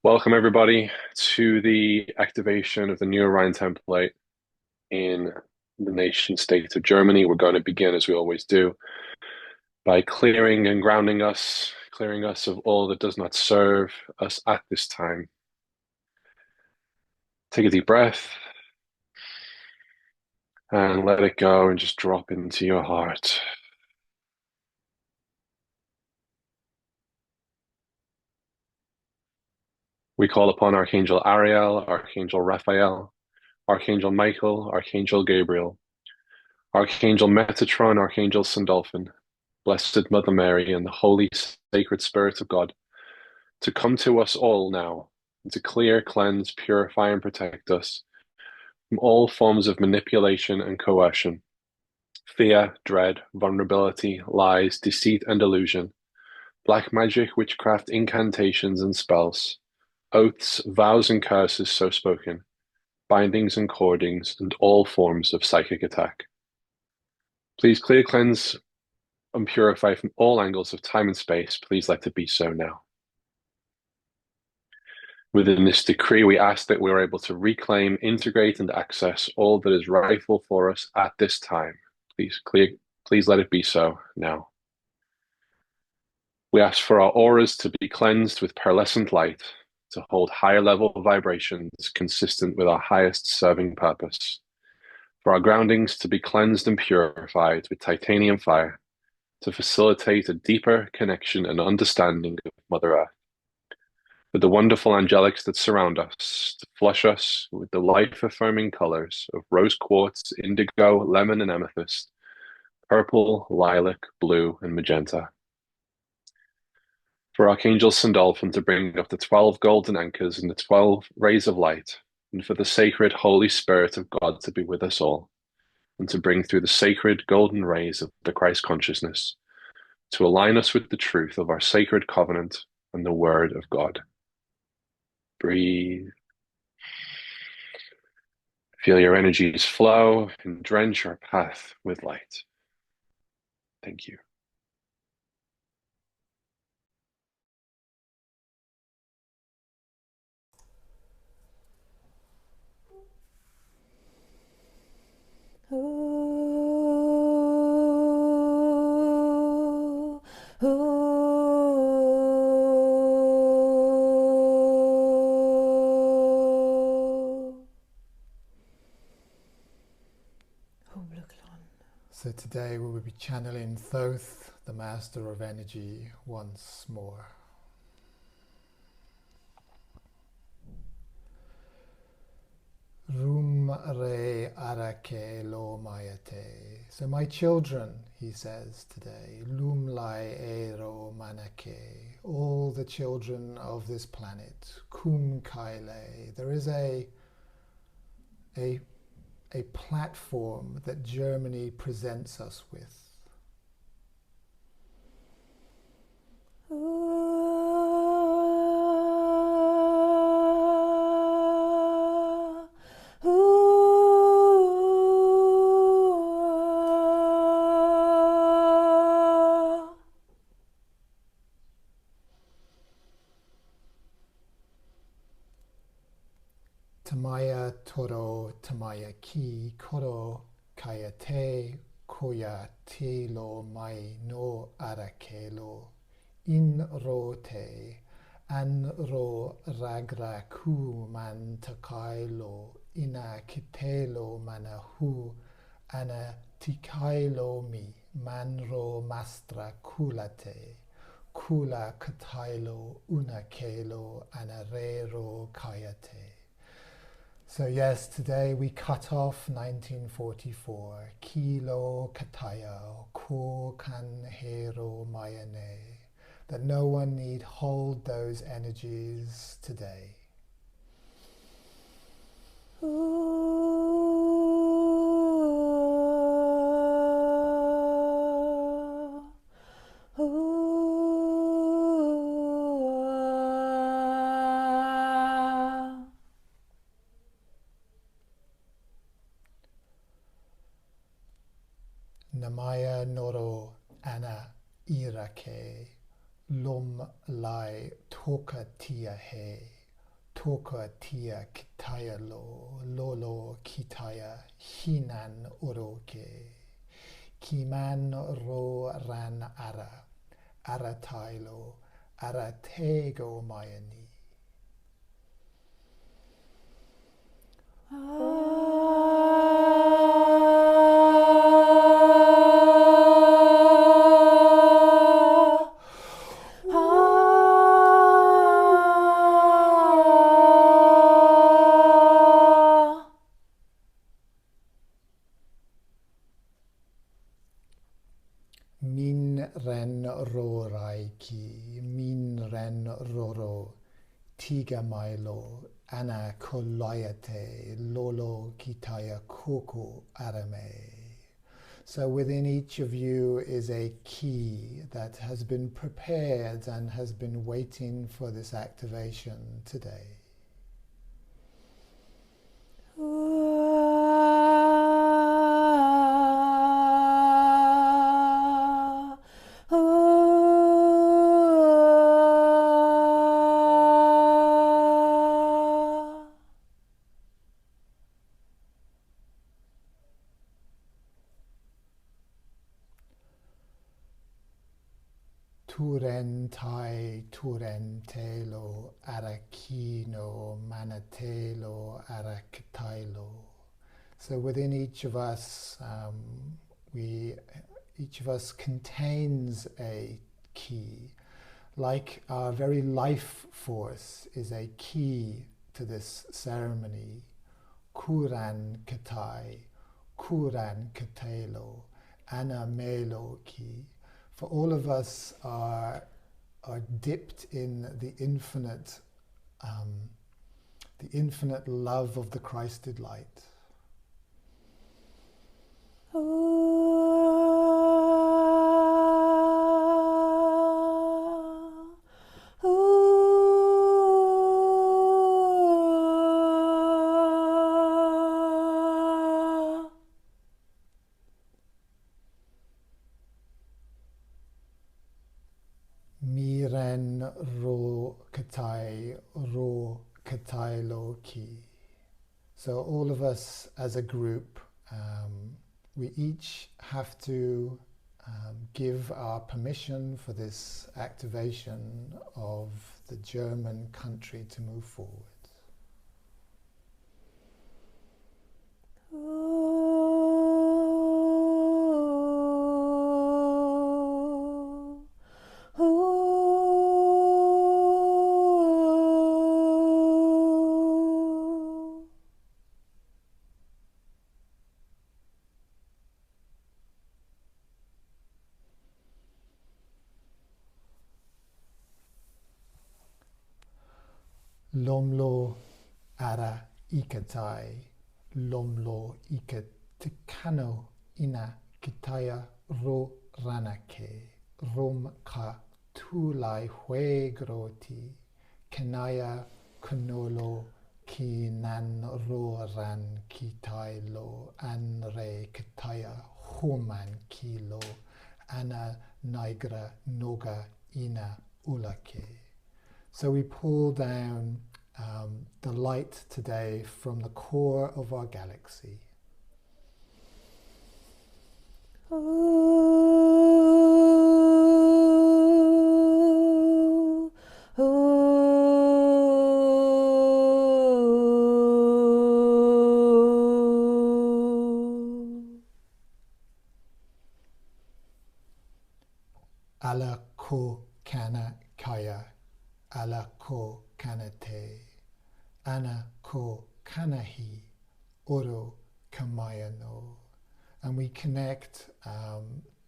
Welcome, everybody, to the activation of the new Orion Template in the nation state of Germany. We're going to begin, as we always do, by clearing and grounding us, clearing us of all that does not serve us at this time. Take a deep breath and let it go and just drop into your heart. We call upon Archangel Ariel, Archangel Raphael, Archangel Michael, Archangel Gabriel, Archangel Metatron, Archangel Sandalphon, Blessed Mother Mary, and the Holy Sacred Spirit of God to come to us all now and to clear, cleanse, purify, and protect us from all forms of manipulation and coercion, fear, dread, vulnerability, lies, deceit, and illusion, black magic, witchcraft, incantations, and spells, oaths, vows, and curses so spoken, bindings and cordings, and all forms of psychic attack. Please clear, cleanse, and purify from all angles of time and space. Please let it be so now. Within this decree, we ask that we're able to reclaim, integrate, and access all that is rightful for us at this time. Please let it be so now. We ask for our auras to be cleansed with pearlescent light, to hold higher level vibrations consistent with our highest serving purpose. For our groundings to be cleansed and purified with titanium fire, to facilitate a deeper connection and understanding of Mother Earth. For the wonderful angelics that surround us, to flush us with the life-affirming colors of rose quartz, indigo, lemon, and amethyst, purple, lilac, blue, and magenta. For Archangel Sandalphon to bring up the 12 golden anchors and the 12 rays of light, and for the sacred Holy Spirit of God to be with us all, and to bring through the sacred golden rays of the Christ consciousness, to align us with the truth of our sacred covenant and the Word of God. Breathe. Feel your energies flow and drench our path with light. Thank you. Ooh, ooh. So today we will be channeling Thoth, the Master of Energy, once more. Rum re arake lo mayate. So my children, he says today, lum lai ero manake, all the children of this planet, kum kaile. There is a platform that Germany presents us with. Tamaya toro tamaya ki koro kayate koya te lo mai no arakelo in rote an ro ragra ku man takailo ina kitelo manahu ana tikailo mi man ro mastra kulate kula katailo una kelo anarero kayate. So yes, today we cut off 1944, Kilo Katayo, Ko Kan Hero Mayane, that no one need hold those energies today. Namaya Noro Ana Irake Lum Lai Toka Tia He Toka tia kitaya lo, lolo kitaya hinan oroke. Kiman ro ran ara, aratailo, aratego mayani. Min ren ro raiki, min ren roro, tiga mailo, ana kolayate, lolo kitaya koko arame. So within each of you is a key that has been prepared and has been waiting for this activation today. Turen tai turen telo arakino manatelo araktailo. So within each of us, each of us contains a key. Like our very life force is a key to this ceremony. Kuran katai, kuran katelo, anamelo ki. For all of us are dipped in the infinite love of the Christed light. Miren ro katai lo ki. So all of us as a group, we each have to give our permission for this activation of the German country to move forward. Lomlo ara ikatai, lomlo ikatikano ina kitaya ro ranake, rom ka tulai huegroti, kanaya kunolo ki nan ro ran kitai lo anre kitaya human kilo, ana nigra noga ina ulake. So we pull down the light today from the core of our galaxy. Ala ko kana kaya, ala ko kanate, ana ko kanahi, oro kamayano. And we connect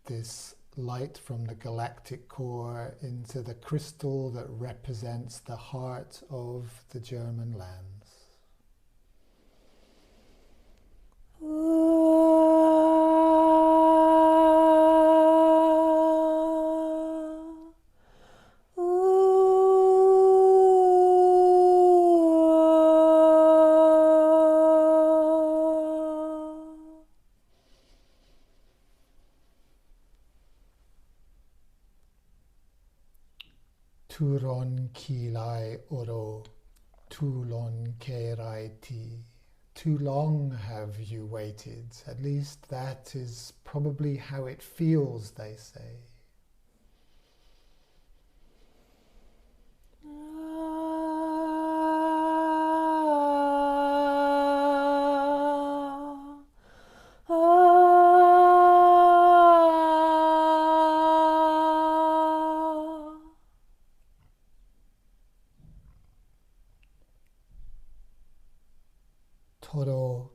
this light from the Galactic Core into the crystal that represents the heart of the German lands. Turon kilai oro, Too long keraiti. Too long have you waited. At least that is probably how it feels, they say. Toro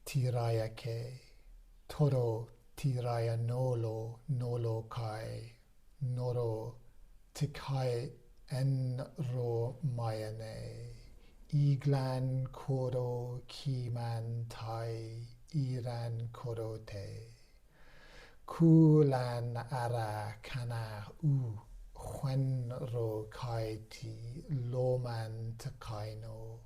tiraya ke, toro tiraya nolo, nolo kai, noro tikai enro mayane, iglan koro kiman tai, iran korote, kulan ara kana u, hwen ro kaiti, loman takaino,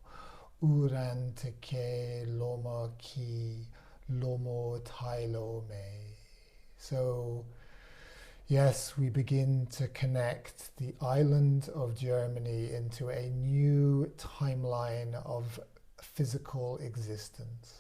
Uran teke loma ki lomo tailo me. So, yes, we begin to connect the island of Germany into a new timeline of physical existence.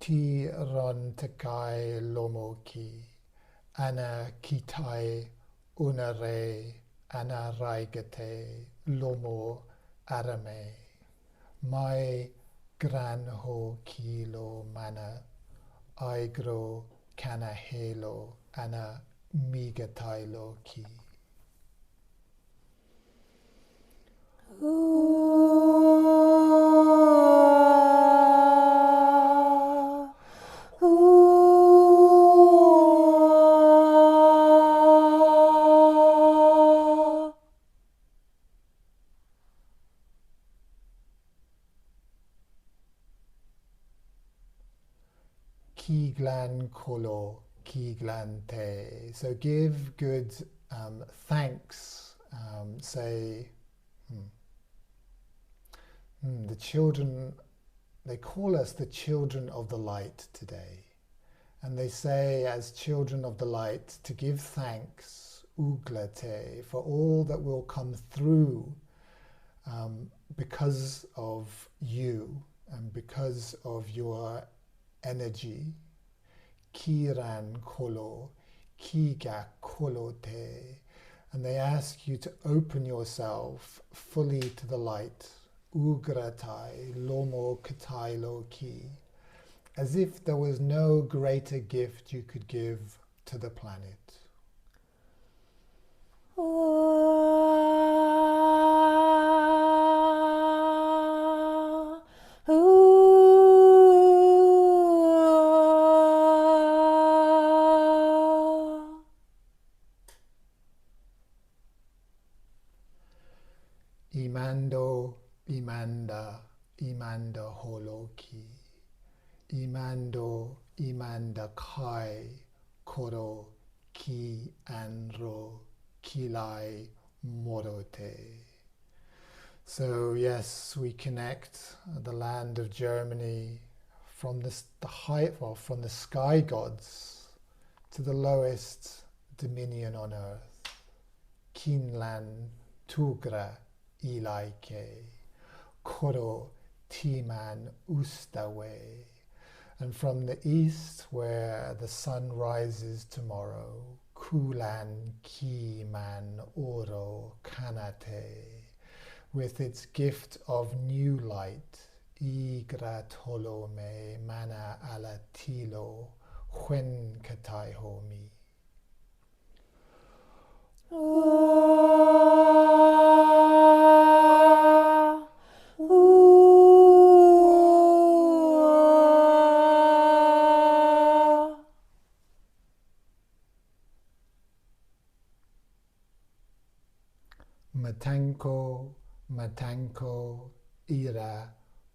Ti ron takai lomoki, ana kitai unare, ana raigate lomo arame. Mai gran ho kilo mana, aigro kana helo, ana migatailo ki. Kiglan kolo, kiglan te. So give good thanks. Say, the children, they call us the children of the light today. And they say, as children of the light, to give thanks, uglate, for all that will come through because of you and because of your energy. Kiran kolo, kiga kolo te. And they ask you to open yourself fully to the light. Ugratai, lomo katai lo ki. As if there was no greater gift you could give to the planet. Imando, imanda, imanda holoki. Imando, imanda kai, koro, ki anro, kilai morote. So yes, we connect the land of Germany from from the sky gods to the lowest dominion on earth. Kinlan tugra ilaike, koro timan ustawe. And from the east, where the sun rises tomorrow, kulan kiman oro kanate, with its gift of new light, igratolome mana alatilo, hwen katai homi. Matanko, matanko, ira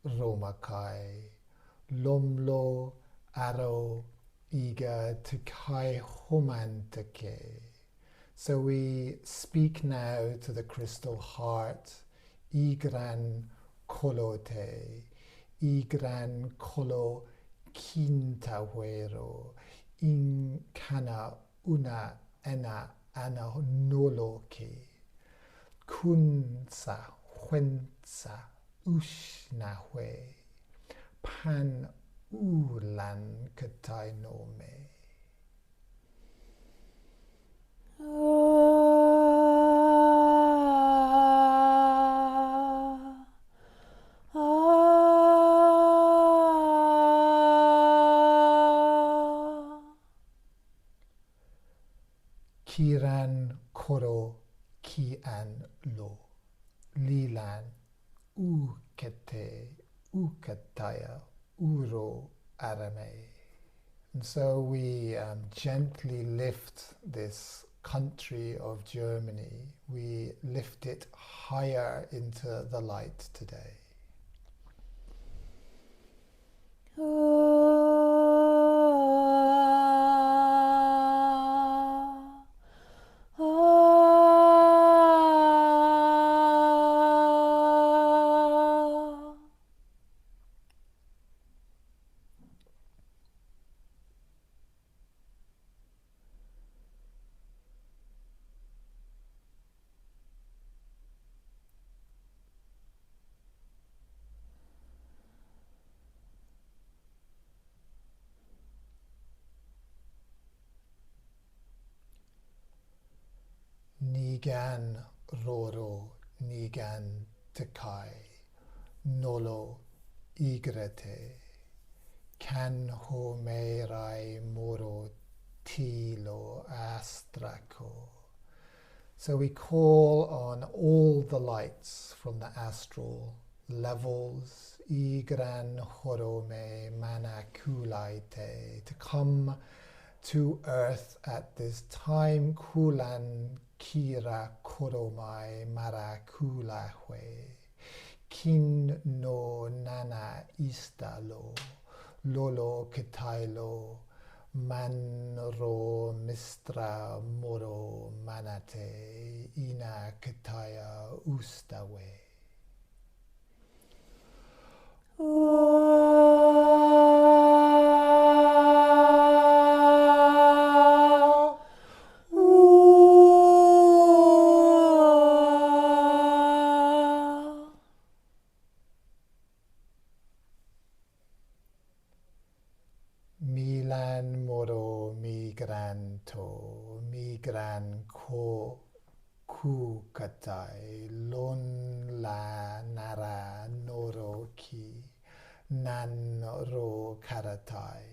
romakai, lomlo aro eager to kai homantake. So we speak now to the crystal heart, igran kolote, igran kolo kintahuero, in kana una ena ana noloke, kunsa huensa ushnahue, pan ulan katainome. Kiran koro kian lo, lilan ukete ukataya uro arame. And so we gently lift this country of Germany, we lift it higher into the light today. Nigan roro, nigan tekai, nolo igrete, kan ho merai moro tilo astrako. So we call on all the lights from the astral levels, igran horome manakulaite, to come to earth at this time, kulan kira koromai marakulahwe, kin no nana istalo, lolo kitailo, manro mistra moro manate, ina kitaya ustawe. Milan moro migranto, migran ko ku katai, lon la nara noro ki, nan ro karatai.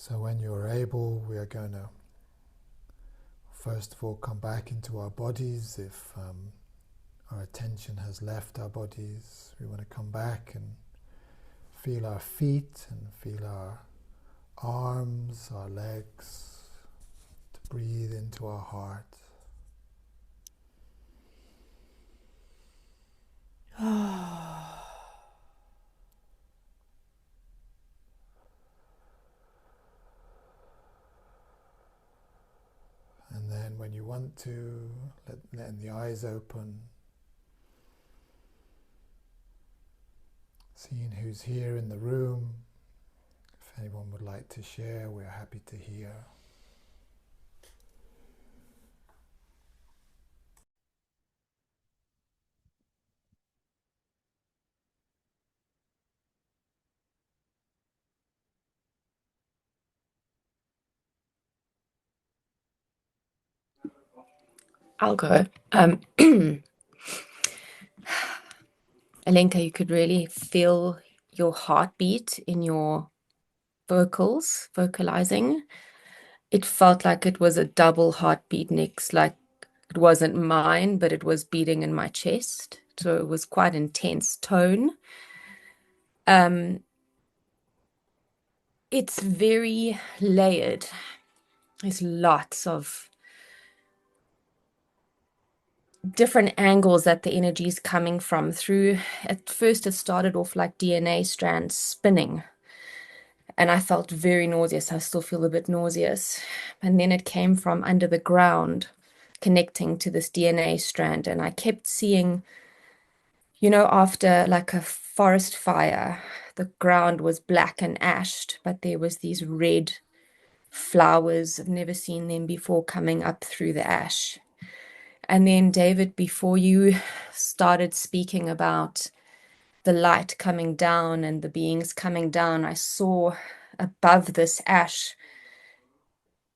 So when you're able, we are going to first of all come back into our bodies. If our attention has left our bodies, we want to come back and feel our feet and feel our arms, our legs, to breathe into our heart. And then when you want to, letting the eyes open, seeing who's here in the room. If anyone would like to share, we're happy to hear. I'll go. Alenka, you could really feel your heartbeat in your vocalizing. It felt like it was a double heartbeat, Nick's, like it wasn't mine, but it was beating in my chest. So it was quite intense tone. It's very layered. There's lots of different angles that the energy is coming from through. At first, it started off like DNA strands spinning. And I felt very nauseous. I still feel a bit nauseous. And then it came from under the ground, connecting to this DNA strand. And I kept seeing, after like a forest fire, the ground was black and ashed, but there was these red flowers. I've never seen them before coming up through the ash. And then, David, before you started speaking about the light coming down and the beings coming down, I saw above this ash,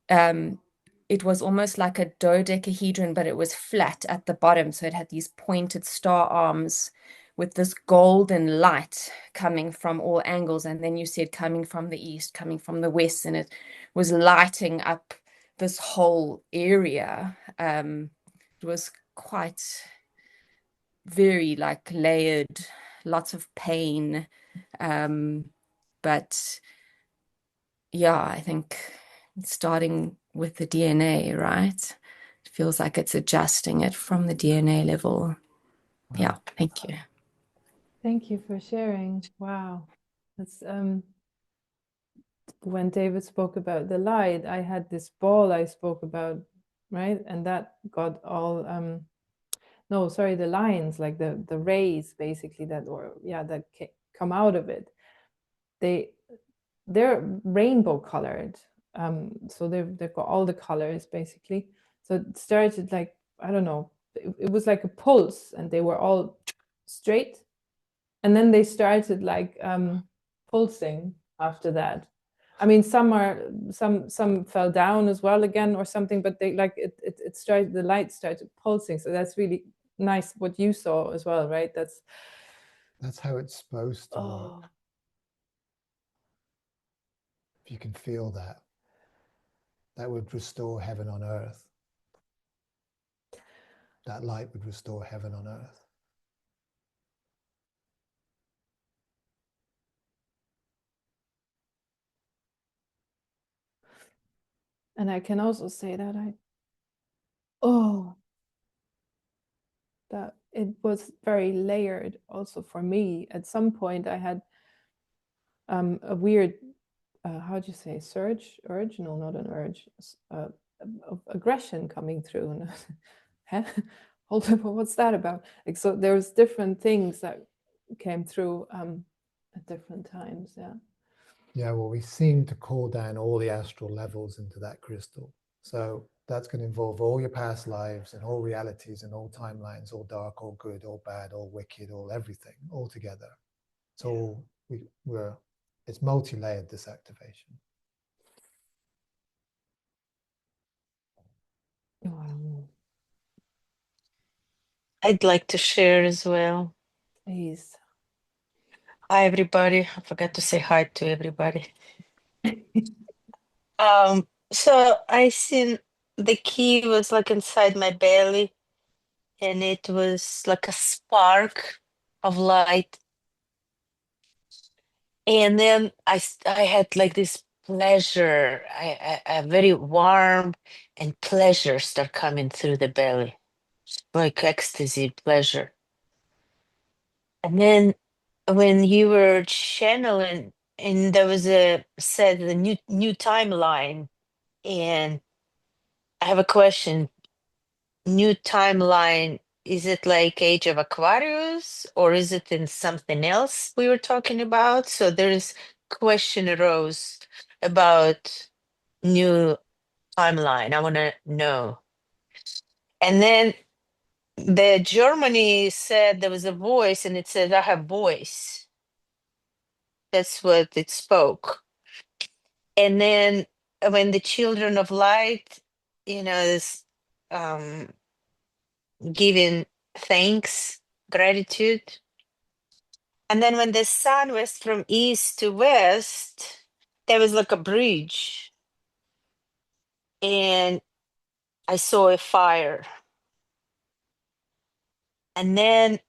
it was almost like a dodecahedron, but it was flat at the bottom. So it had these pointed star arms with this golden light coming from all angles. And then you said coming from the east, coming from the west, and it was lighting up this whole area. It was quite very like layered, lots of pain. But yeah, I think starting with the DNA, right? It feels like it's adjusting it from the DNA level. Yeah, thank you. Thank you for sharing. Wow. That's when David spoke about the light, I had this ball I spoke about, right? And that got all no, sorry, the lines, like the rays basically that come out of it. They're rainbow colored. So they've got all the colors basically. So it started like, I don't know, it was like a pulse and they were all straight. And then they started like pulsing after that. I mean, some fell down as well again or something, but they like it started, the light started pulsing. So that's really nice what you saw as well, right? That's how it's supposed to work. If you can feel that, that would restore heaven on earth. That light would restore heaven on earth. And I can also say that that it was very layered also for me. At some point I had a weird, how do you say, urge? No, not an urge, of aggression coming through. And hold up, what's that about? Like, so there's different things that came through at different times. Yeah, well, we seem to call down all the astral levels into that crystal. So that's going to involve all your past lives and all realities and all timelines, all dark, all good, all bad, all wicked, all everything, all together. It's all, it's multi-layered, this activation. I'd like to share as well. Please. Hi, everybody. I forgot to say hi to everybody. So I seen the key was like inside my belly, and it was like a spark of light. And then I had like this pleasure, a very warm and pleasure start coming through the belly, like ecstasy, pleasure. And then when you were channeling, and there was a said the new timeline, and I have a question. New timeline, is it like Age of Aquarius, or is it in something else we were talking about? So there's question arose about new timeline. I want to know. And then the Germany said there was a voice, and it said, I have voice. That's what it spoke. And then when the children of light, is um, giving thanks, gratitude. And then when the sun was from east to west, there was like a bridge, and I saw a fire. And then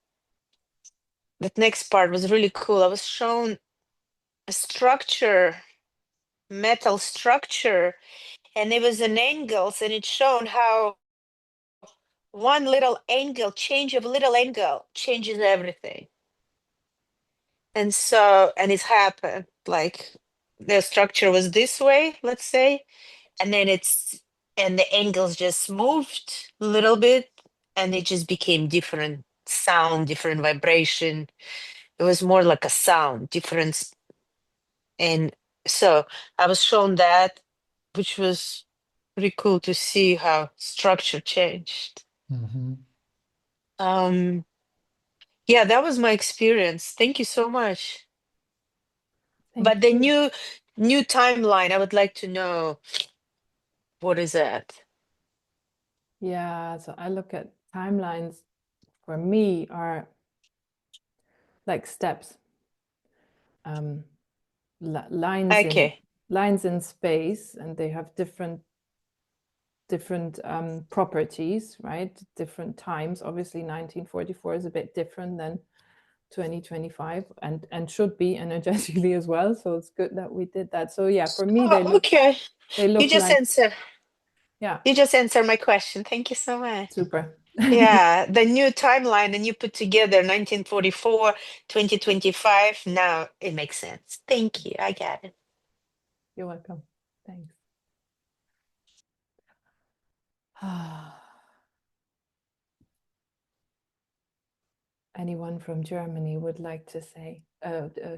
that next part was really cool. I was shown a structure, metal structure, and it was an angles, and it shown how one little angle, change of little angle changes everything. And so, and it's happened like the structure was this way, let's say, and then and the angles just moved a little bit, and it just became different sound, different vibration. It was more like a sound difference. And so I was shown that, which was pretty cool to see how structure changed. Mm-hmm. Yeah, that was my experience. Thank you so much. Thank But the you. new timeline, I would like to know, what is that? Yeah, so I look at timelines for me are like steps, lines in Okay. space, and they have different properties, right? Different times. Obviously, 1944 is a bit different than 2025, and should be energetically as well. So it's good that we did that. So yeah, for me, Oh, okay. they You look just like, answer. yeah, You just answered my question. Thank you so much. super. Yeah, the new timeline, and you put together 1944, 2025. Now it makes sense. Thank you. I get it. You're welcome. Thanks. Anyone from Germany would like to say,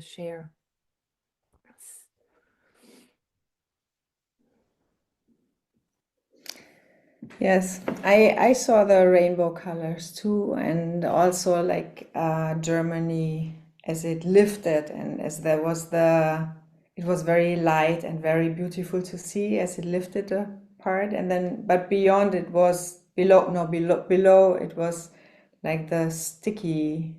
share? Yes, I saw the rainbow colors too, and also like Germany as it lifted, and as there was it was very light and very beautiful to see as it lifted apart, and then but beyond it was below it was like the sticky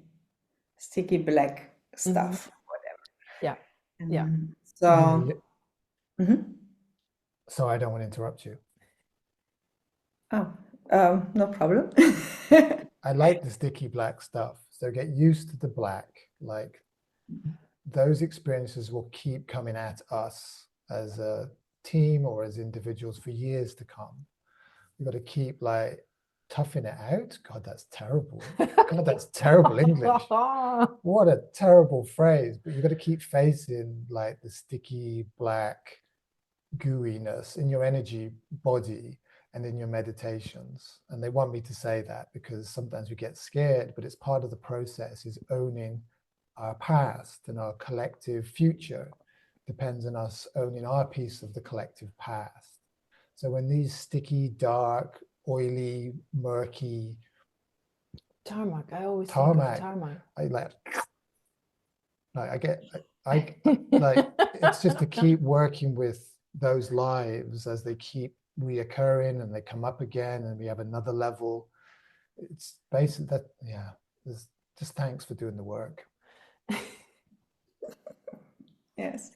black stuff, whatever. Yeah, yeah. And Yeah, so. Mhm. so I don't want to interrupt you. Oh, no problem. I like the sticky black stuff. So get used to the black. Like those experiences will keep coming at us as a team or as individuals for years to come. We've got to keep like toughing it out. God, that's terrible. God, that's terrible English. What a terrible phrase. But you've got to keep facing like the sticky black gooiness in your energy body and in your meditations. And they want me to say that because sometimes we get scared, but it's part of the process, is owning our past, and our collective future depends on us owning our piece of the collective past. So when these sticky, dark, oily, murky Tarmac. I always tarmac, think of tarmac. I like it's just to keep working with those lives as they keep reoccurring and they come up again, and we have another level. It's basically that, there's just thanks for doing the work. Yes.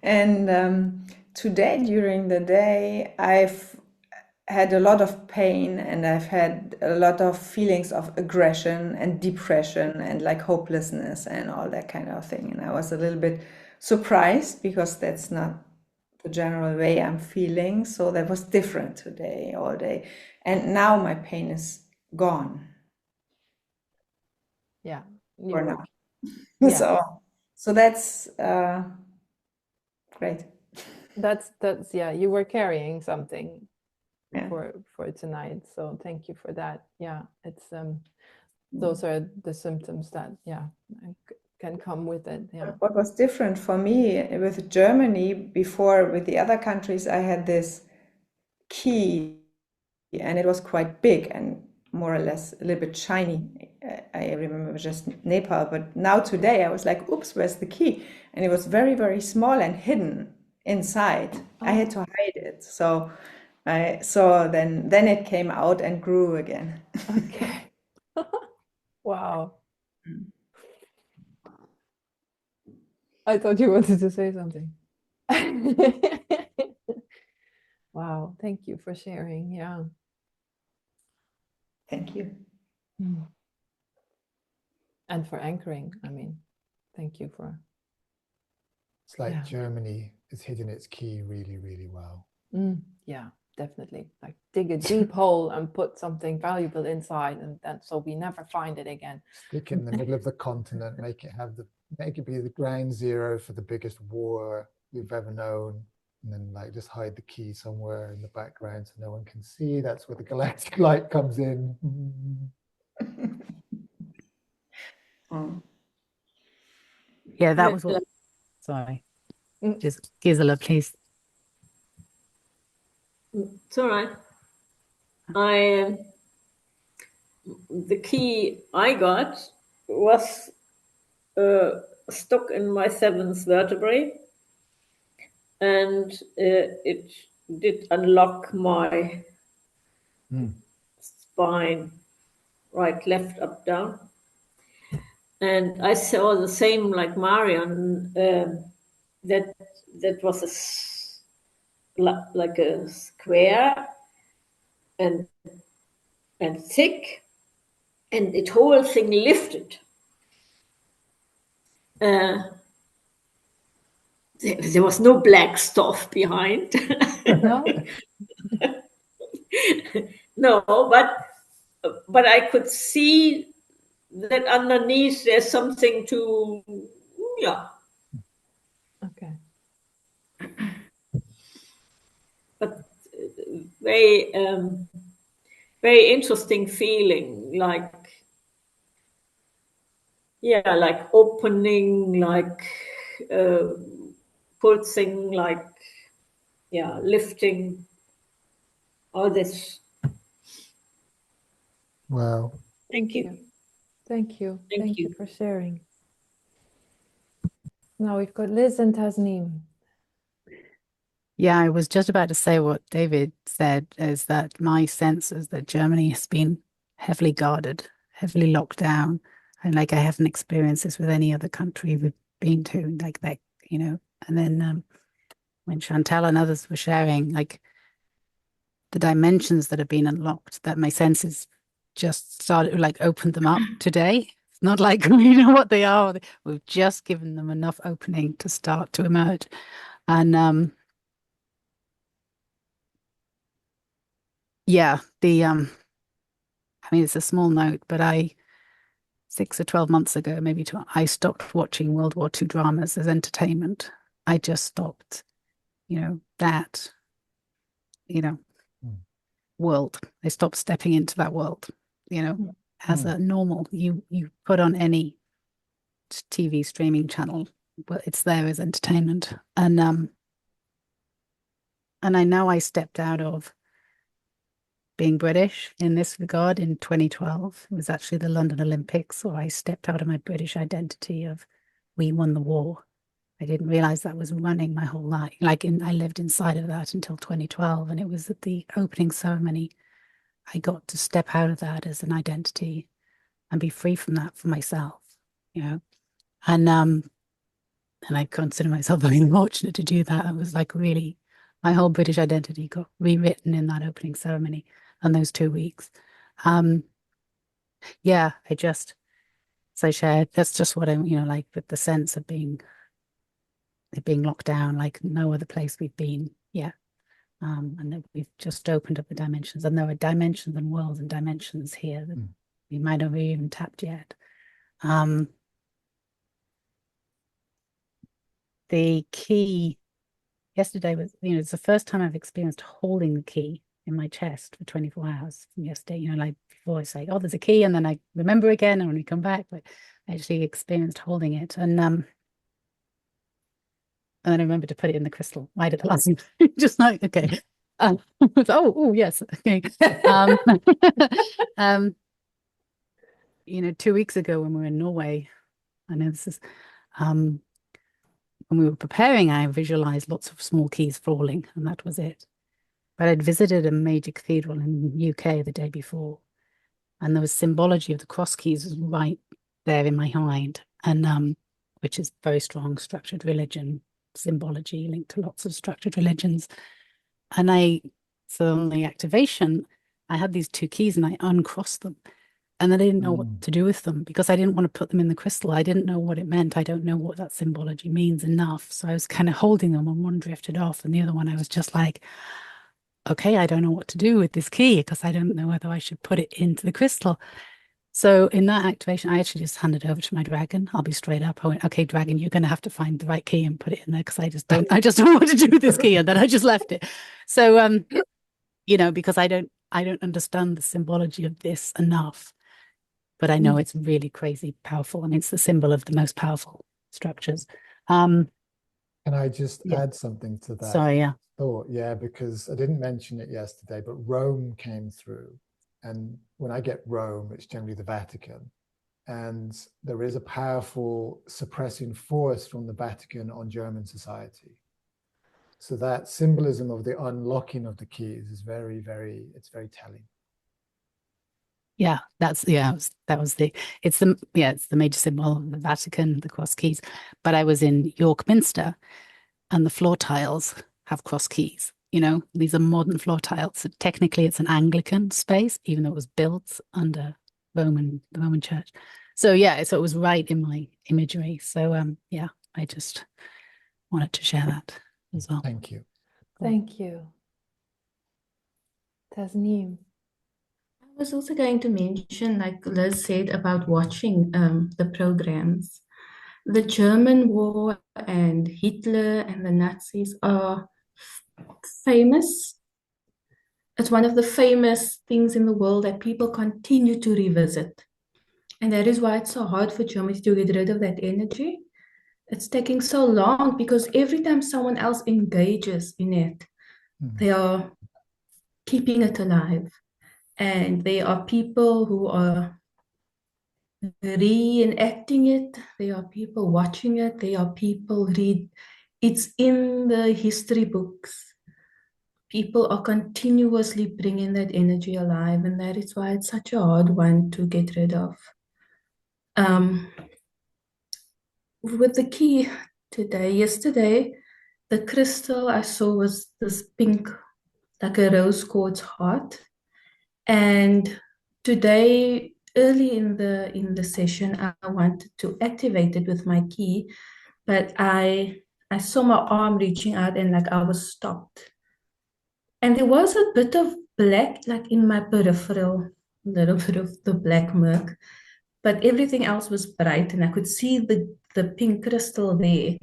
And today, during the day, I've had a lot of pain and I've had a lot of feelings of aggression and depression and like hopelessness and all that kind of thing. And I was a little bit surprised because that's not the general way I'm feeling. So that was different today, all day. And now my pain is gone Yeah. for You were, now. yeah. So that's great. That's yeah, you were carrying something Yeah. for tonight. So thank you for that. Yeah, it's those are the symptoms that can come with it. Yeah. What was different for me with Germany before with the other countries, I had this key and it was quite big and more or less a little bit shiny. I remember just Nepal, but now today I was like, oops, where's the key? And it was very, very small and hidden inside. I had to hide it. So then it came out and grew again. Okay. Wow. I thought you wanted to say something. Wow, thank you for sharing. Yeah. Thank you. And for anchoring. I mean, thank you for. It's like Germany is hidden its key really, really well. Yeah, definitely. Like dig a deep hole and put something valuable inside, and then so we never find it again. Stick it in the middle of the continent, make it be the ground zero for the biggest war we've ever known, and then like just hide the key somewhere in the background so no one can see. That's where the galactic light comes in. Yeah, that was what. Sorry, just Gisela, please. It's all right. The key I got was stuck in my seventh vertebrae, and it did unlock my spine, right, left, up, down. And I saw the same like Marion. That was like a square and thick, and the whole thing lifted. There was no black stuff behind. No. No, but I could see that underneath there's something to, yeah. Okay. But very, very interesting feeling, like, yeah, like opening, like pulsing, like, yeah, lifting, all this. Wow. Thank you. Thank you. Thank Thank you you. for sharing. Now we've got Liz and Tasneem. Yeah, I was just about to say what David said, is that my sense is that Germany has been heavily guarded, heavily locked down, and like I haven't experienced this with any other country we've been to, like that, you know. And then when Chantal and others were sharing, like the dimensions that have been unlocked, that my senses just started, like opened them up today. It's not like we know what they are. We've just given them enough opening to start to emerge. And yeah, I mean, it's a small note, but 6 or 12 months ago, maybe I stopped watching World War II dramas as entertainment. I just stopped, that, world. I stopped stepping into that world, as a normal. You put on any TV streaming channel, but it's there as entertainment. And I know I stepped out of being British in this regard in 2012. It was actually the London Olympics, where I stepped out of my British identity of we won the war. I didn't realize that was running my whole life. I lived inside of that until 2012. And it was at the opening ceremony I got to step out of that as an identity and be free from that for myself, And And I consider myself very fortunate to do that. It was like really, my whole British identity got rewritten in that opening ceremony and those 2 weeks. Yeah, as I shared, that's just what I'm, like with the sense of being locked down like no other place we've been yet. And that we've just opened up the dimensions, and there are dimensions and worlds and dimensions here that we might not have even tapped yet. The key yesterday was, it's the first time I've experienced holding the key in my chest for 24 hours from yesterday. Like before I say, oh, there's a key, and then I remember again, and when we come back, but I actually experienced holding it. And then I remembered to put it in the crystal right at the last just like, okay. Oh, yes. Okay. 2 weeks ago when we were in Norway, I know this is when we were preparing, I visualized lots of small keys falling, and that was it. But I'd visited a major cathedral in the UK the day before, and there was symbology of the cross keys right there in my mind, and which is very strong structured religion symbology linked to lots of structured religions. And so on the activation, I had these 2 keys and I uncrossed them. And then I didn't know what to do with them because I didn't want to put them in the crystal. I didn't know what it meant. I don't know what that symbology means enough. So I was kind of holding them, and one drifted off. And the other one, I was just like, okay, I don't know what to do with this key because I don't know whether I should put it into the crystal. So in that activation, I actually just handed over to my dragon. I'll be straight up. I went, okay, dragon, you're going to have to find the right key and put it in there because I just don't know what to do with this key. And then I just left it. So, because I don't understand the symbology of this enough. But I know it's really crazy powerful. I mean, it's the symbol of the most powerful structures. Can I just add something to that? Sorry, yeah. Thought, yeah, because I didn't mention it yesterday, but Rome came through. And when I get Rome, it's generally the Vatican. And there is a powerful suppressing force from the Vatican on German society. So that symbolism of the unlocking of the keys is very, very, it's very telling. Yeah, it's the major symbol of the Vatican, the cross keys. But I was in York Minster, and the floor tiles have cross keys. These are modern floor tiles. So technically, it's an Anglican space, even though it was built under the Roman Church. So yeah, so it was right in my imagery. So yeah, I just wanted to share that as well. Thank you. Thank you. Tasneem. I was also going to mention, like Liz said, about watching the programs. The German war and Hitler and the Nazis are famous. It's one of the famous things in the world that people continue to revisit. And that is why it's so hard for Germany to get rid of that energy. It's taking so long because every time someone else engages in it, they are keeping it alive. And there are people who are reenacting it. There are people watching it. There are people read. It's in the history books. People are continuously bringing that energy alive, and that is why it's such a hard one to get rid of. With the key yesterday, the crystal I saw was this pink, like a rose quartz heart. And today, early in the session, I wanted to activate it with my key, but I saw my arm reaching out and like I was stopped. And there was a bit of black, like in my peripheral, a little bit of the black murk, but everything else was bright and I could see the pink crystal there.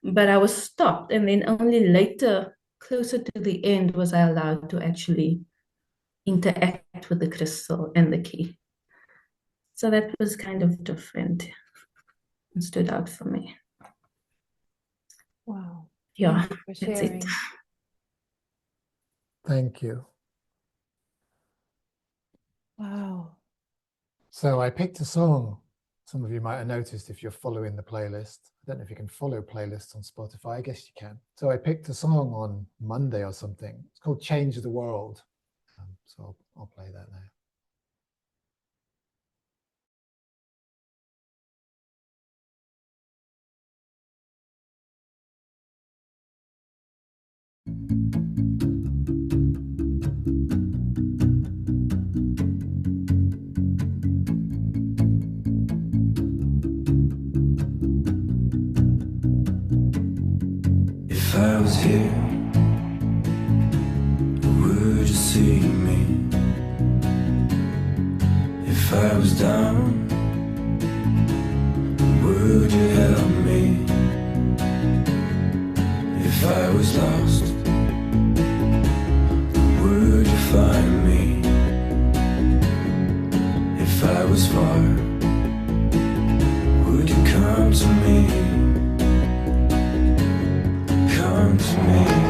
But I was stopped, and then only later, closer to the end, was I allowed to actually interact with the crystal and the key. So that was kind of different and stood out for me. Wow. Yeah, Thank you for that's sharing. it. Thank you. Wow. So I picked a song. Some of you might have noticed if you're following the playlist. I don't know if you can follow playlists on Spotify. I guess you can. So I picked a song on Monday or something. It's called Change the World. So I'll play that now. was here, would you see me? If I was down, would you help me? If I was lost, would you find me? If I was far, would you come to me? Come to me.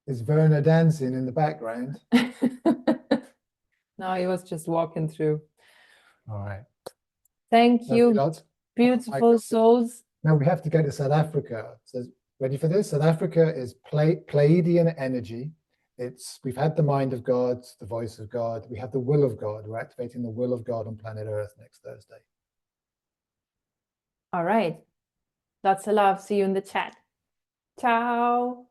Is Werner dancing in the background? No, he was just walking through. All right. Thank you, beautiful souls. Now we have to go to South Africa. So ready for this? South Africa is Pleiadian energy. We've had the mind of God, the voice of God. We have the will of God. We're activating the will of God on planet Earth next Thursday. All right. Lots of love. See you in the chat. Ciao.